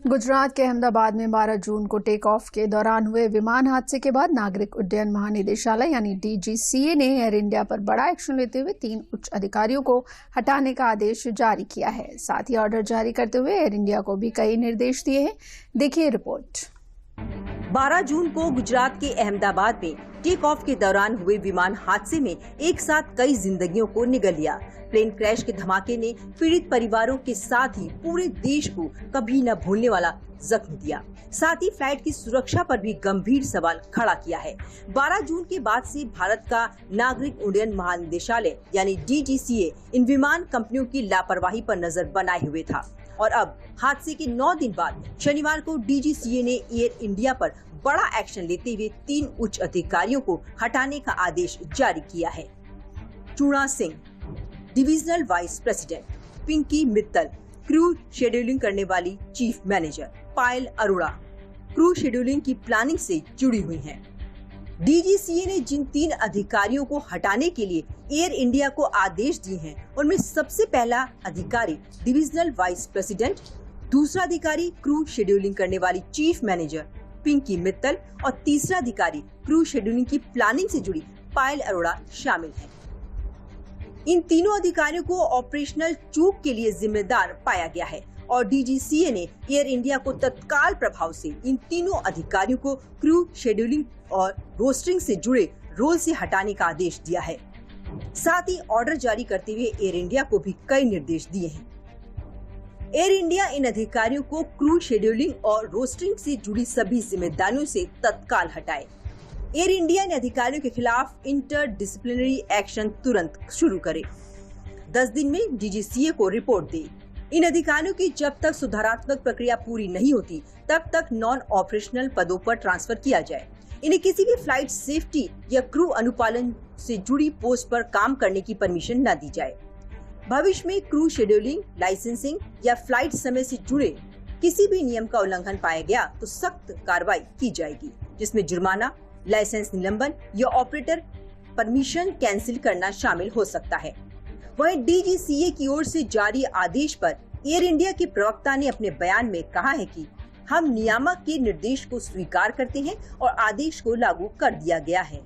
गुजरात के अहमदाबाद में 12 जून को टेक ऑफ के दौरान हुए विमान हादसे के बाद नागरिक उड्डयन महानिदेशालय यानी डीजीसीए ने एयर इंडिया पर बड़ा एक्शन लेते हुए 3 उच्च अधिकारियों को हटाने का आदेश जारी किया है। साथ ही ऑर्डर जारी करते हुए एयर इंडिया को भी कई निर्देश दिए हैं। देखिए रिपोर्ट। 12 जून को गुजरात के अहमदाबाद में टेक ऑफ के दौरान हुए विमान हादसे में एक साथ कई जिंदगियों को निगल लिया। प्लेन क्रैश के धमाके ने पीड़ित परिवारों के साथ ही पूरे देश को कभी न भूलने वाला जख्म दिया। साथ ही फ्लाइट की सुरक्षा पर भी गंभीर सवाल खड़ा किया है। 12 जून के बाद से भारत का नागरिक उड्डयन महानिदेशालय यानी डीजीसीए इन विमान कंपनियों की लापरवाही पर नजर बनाए हुए था और अब हादसे के 9 दिन बाद शनिवार को डीजीसीए ने एयर इंडिया पर बड़ा एक्शन लेते हुए 3 उच्च अधिकारियों को हटाने का आदेश जारी किया है। Chuda Singh divisional vice president, Pinki Mittal crew scheduling करने वाली chief manager, Payal Arora crew scheduling की प्लानिंग से जुड़ी हुई हैं। डीजीसीए ने जिन 3 अधिकारियों को हटाने के लिए एयर इंडिया को आदेश दिए हैं उनमें सबसे पहला अधिकारी डिविजनल वाइस प्रेसिडेंट, दूसरा अधिकारी क्रू शेड्यूलिंग करने वाली चीफ मैनेजर पिंकी मित्तल और तीसरा अधिकारी क्रू शेड्यूलिंग की प्लानिंग से जुड़ी पायल अरोड़ा शामिल है। इन तीनों अधिकारियों को ऑपरेशनल चूक के लिए जिम्मेदार पाया गया है और डीजीसीए ने एयर इंडिया को तत्काल प्रभाव से इन तीनों अधिकारियों को क्रू शेड्यूलिंग और रोस्टरिंग से जुड़े रोल से हटाने का आदेश दिया है। साथ ही ऑर्डर जारी करते हुए एयर इंडिया को भी कई निर्देश दिए हैं। एयर इंडिया इन अधिकारियों को क्रू शेड्यूलिंग और रोस्टरिंग से जुड़ी सभी जिम्मेदारियों से तत्काल हटाए। एयर इंडिया इन अधिकारियों के खिलाफ इंटर डिसिप्लिनरी एक्शन तुरंत शुरू करे। 10 दिन में डीजीसीए को रिपोर्ट दे। इन अधिकारियों की जब तक सुधारात्मक प्रक्रिया पूरी नहीं होती तब तक नॉन ऑपरेशनल पदों पर ट्रांसफर किया जाए। इन्हें किसी भी फ्लाइट सेफ्टी या क्रू अनुपालन से जुड़ी पोस्ट पर काम करने की परमिशन न दी जाए। भविष्य में क्रू शेड्यूलिंग, लाइसेंसिंग या फ्लाइट समय से जुड़े किसी भी नियम का उल्लंघन पाया गया तो सख्त कार्रवाई की जाएगी, जिसमें जुर्माना, लाइसेंस निलंबन या ऑपरेटर परमिशन कैंसिल करना शामिल हो सकता है। वहीं डीजीसीए की ओर से जारी आदेश पर एयर इंडिया के प्रवक्ता ने अपने बयान में कहा है कि हम नियामक के निर्देश को स्वीकार करते हैं और आदेश को लागू कर दिया गया है।